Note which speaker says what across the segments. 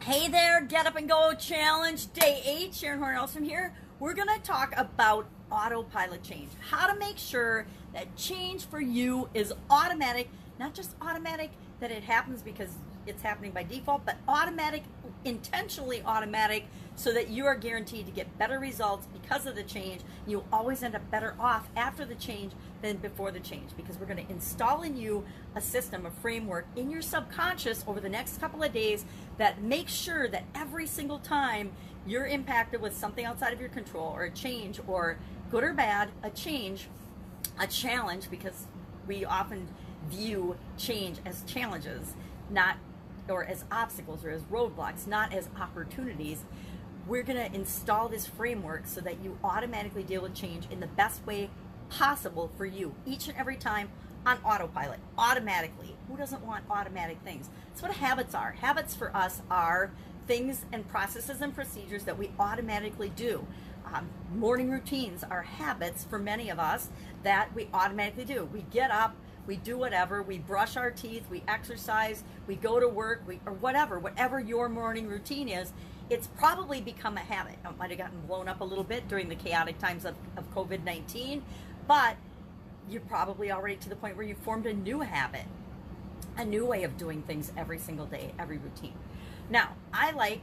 Speaker 1: Hey there, Get Up and Go Challenge, Day 8, Sharon Horne-Ellstrom here. We're going to talk about autopilot change, how to make sure that change for you is automatic, not just automatic that it happens because it's happening by default, but automatic, intentionally automatic, so that you are guaranteed to get better results because of the change. You'll always end up better off after the change than before the change, because we're going to install in you a system, a framework in your subconscious over the next couple of days that makes sure that every single time you're impacted with something outside of your control, or a change, or good or bad, a change, a challenge, because we often view change as challenges, not or as obstacles or as roadblocks, not as opportunities. We're going to install this framework so that you automatically deal with change in the best way possible for you each and every time on autopilot, automatically. Who doesn't want automatic things? That's what habits are. Habits for us are things and processes and procedures that we automatically do. Morning routines are habits for many of us that we automatically do. We get up, we do whatever, we brush our teeth, we exercise, we go to work, or whatever your morning routine is, it's probably become a habit. It might have gotten blown up a little bit during the chaotic times of COVID-19, but you're probably already to the point where you formed a new habit, a new way of doing things every single day, every routine. Now, I like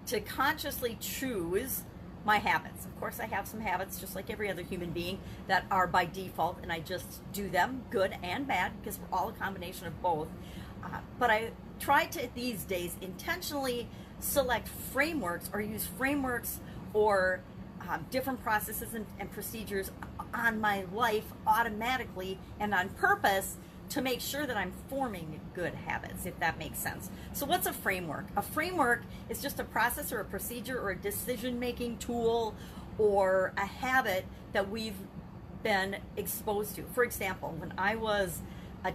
Speaker 1: to consciously choose my habits. Of course, I have some habits, just like every other human being, that are by default, and I just do them, good and bad, because we're all a combination of both. But I try to, these days, intentionally select frameworks, or use frameworks, or different processes and procedures on my life automatically and on purpose, to make sure that I'm forming good habits, if that makes sense. So what's a framework? A framework is just a process or a procedure or a decision-making tool or a habit that we've been exposed to. For example, when I was a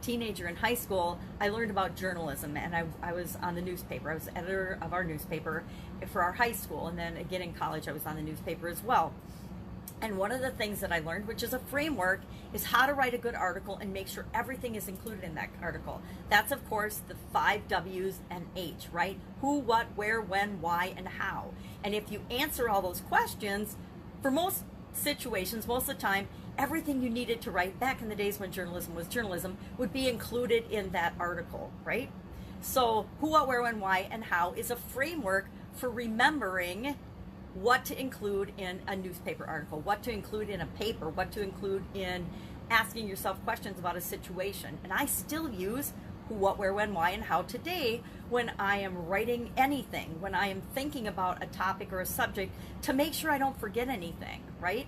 Speaker 1: teenager in high school, I learned about journalism, and I was on the newspaper. I was the editor of our newspaper for our high school, and then again in college I was on the newspaper as well. And one of the things that I learned, which is a framework, is how to write a good article and make sure everything is included in that article. That's, of course, the 5 W's and H, right? Who, what, where, when, why, and how. And if you answer all those questions, for most situations, most of the time, everything you needed to write back in the days when journalism was journalism would be included in that article, right? So who, what, where, when, why, and how is a framework for remembering what to include in a newspaper article, what to include in a paper, what to include in asking yourself questions about a situation. And I still use who, what, where, when, why, and how today when I am writing anything, when I am thinking about a topic or a subject, to make sure I don't forget anything, right?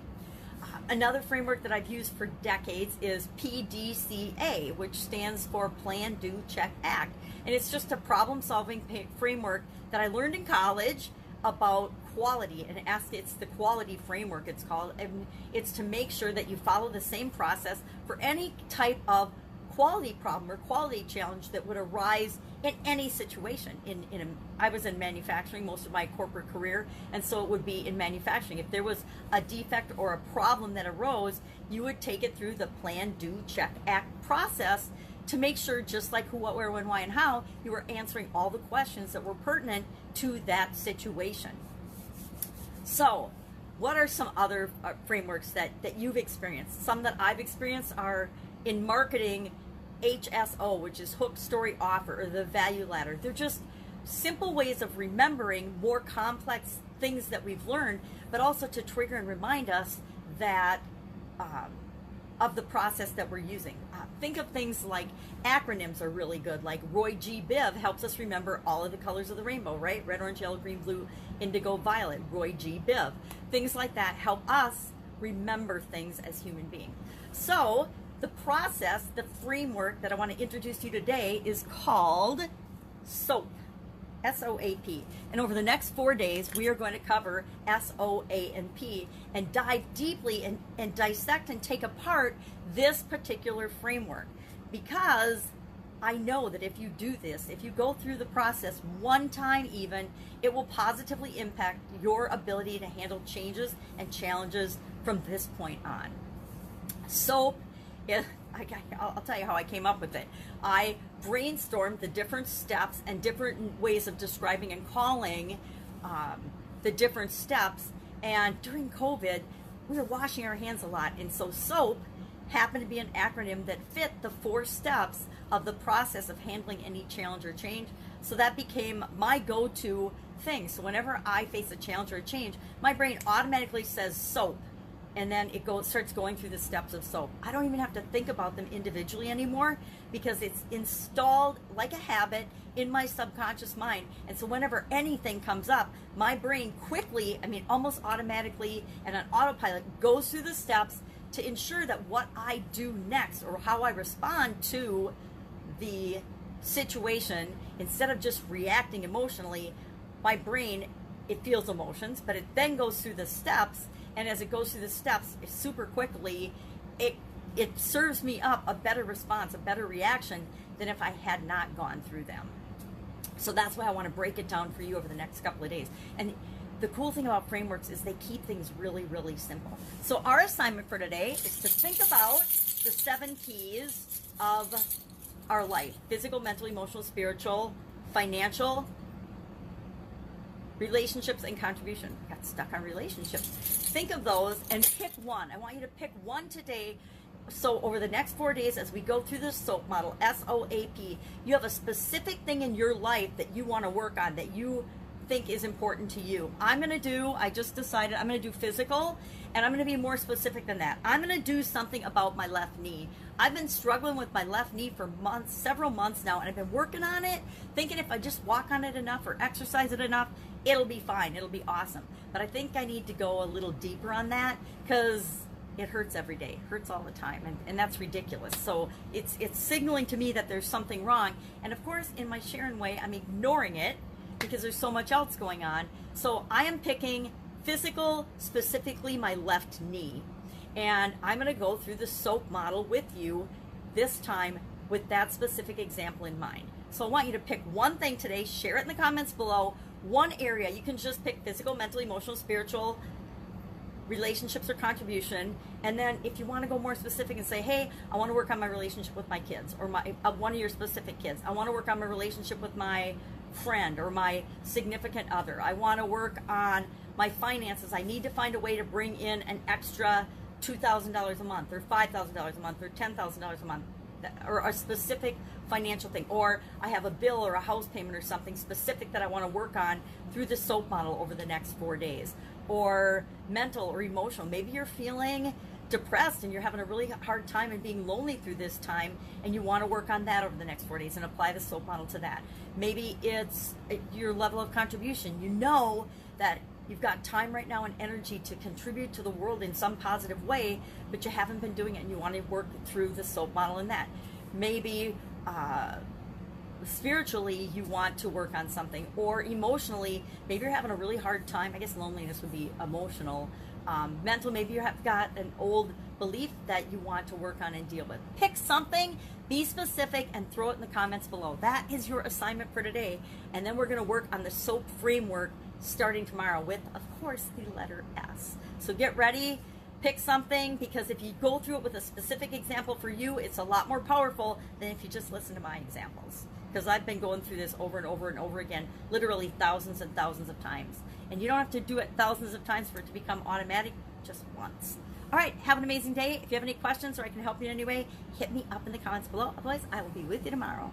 Speaker 1: Another framework that I've used for decades is PDCA, which stands for Plan, Do, Check, Act. And it's just a problem-solving framework that I learned in college about quality, and it's the quality framework, it's called, and it's to make sure that you follow the same process for any type of quality problem or quality challenge that would arise in any situation. I was in manufacturing most of my corporate career, and so it would be in manufacturing. If there was a defect or a problem that arose, you would take it through the Plan, Do, Check, Act process to make sure, just like who, what, where, when, why, and how, you were answering all the questions that were pertinent to that situation. So, what are some other frameworks that you've experienced? Some that I've experienced are in marketing, HSO, which is hook, story, offer, or the value ladder. They're just simple ways of remembering more complex things that we've learned, but also to trigger and remind us that of the process that we're using. Think of things like acronyms are really good, like Roy G. Biv helps us remember all of the colors of the rainbow, right? Red, orange, yellow, green, blue, indigo, violet, Roy G. Biv. Things like that help us remember things as human beings. So the process, the framework that I want to introduce to you today is called SOAP. S-O-A-P. And over the next 4 days, we are going to cover S-O-A-P and dive deeply and dissect and take apart this particular framework. Because I know that if you do this, if you go through the process one time even, it will positively impact your ability to handle changes and challenges from this point on. SOAP, I'll tell you how I came up with it. I brainstormed the different steps and different ways of describing and calling the different steps. And during COVID, we were washing our hands a lot. And so SOAP happened to be an acronym that fit the 4 steps of the process of handling any challenge or change. So that became my go-to thing. So whenever I face a challenge or a change, my brain automatically says SOAP. And then it starts going through the steps of SOAP. I don't even have to think about them individually anymore because it's installed like a habit in my subconscious mind. And so whenever anything comes up, my brain quickly, almost automatically and on autopilot goes through the steps to ensure that what I do next or how I respond to the situation, instead of just reacting emotionally, my brain, it feels emotions, but it then goes through the steps. And as it goes through the steps super quickly, it serves me up a better response, a better reaction than if I had not gone through them. So that's why I want to break it down for you over the next couple of days. And the cool thing about frameworks is they keep things really, really simple. So our assignment for today is to think about the 7 keys of our life: physical, mental, emotional, spiritual, financial, relationships, and contribution. Got stuck on relationships. Think of those and pick one. I want you to pick one today. So over the next 4 days, as we go through this SOAP model, SOAP, you have a specific thing in your life that you want to work on, that you think is important to you. I just decided I'm going to do physical, and I'm going to be more specific than that. I'm going to do something about my left knee. I've been struggling with my left knee for months, several months now, and I've been working on it, thinking if I just walk on it enough or exercise it enough, it'll be fine. It'll be awesome. But I think I need to go a little deeper on that because it hurts every day. It hurts all the time, and that's ridiculous. So it's signaling to me that there's something wrong. And of course, in my Sharon way, I'm ignoring it because there's so much else going on. So I am picking physical, specifically my left knee. And I'm going to go through the SOAP model with you this time with that specific example in mind. So I want you to pick one thing today, share it in the comments below, one area. You can just pick physical, mental, emotional, spiritual, relationships, or contribution. And then if you want to go more specific and say, hey, I want to work on my relationship with my kids, or one of your specific kids. I want to work on my relationship with my friend or my significant other. I want to work on my finances. I need to find a way to bring in an extra $2,000 a month or $5,000 a month or $10,000 a month, or a specific financial thing, or I have a bill or a house payment or something specific that I want to work on through the SOAP model over the next 4 days. Or mental or emotional. Maybe you're feeling depressed and you're having a really hard time and being lonely through this time, and you want to work on that over the next 4 days and apply the SOAP model to that. Maybe it's your level of contribution. You know that you've got time right now and energy to contribute to the world in some positive way, but you haven't been doing it, and you want to work through the SOAP model in that. Maybe spiritually you want to work on something, or emotionally, maybe you're having a really hard time. I guess loneliness would be emotional. Mental, maybe you have got an old belief that you want to work on and deal with. Pick something, be specific, and throw it in the comments below. That is your assignment for today. And then we're going to work on the SOAP framework starting tomorrow with, of course, the letter S. So get ready, pick something, because if you go through it with a specific example for you, it's a lot more powerful than if you just listen to my examples. Because I've been going through this over and over and over again, literally thousands and thousands of times. And you don't have to do it thousands of times for it to become automatic, just once. All right, have an amazing day. If you have any questions or I can help you in any way, hit me up in the comments below. Otherwise, I will be with you tomorrow.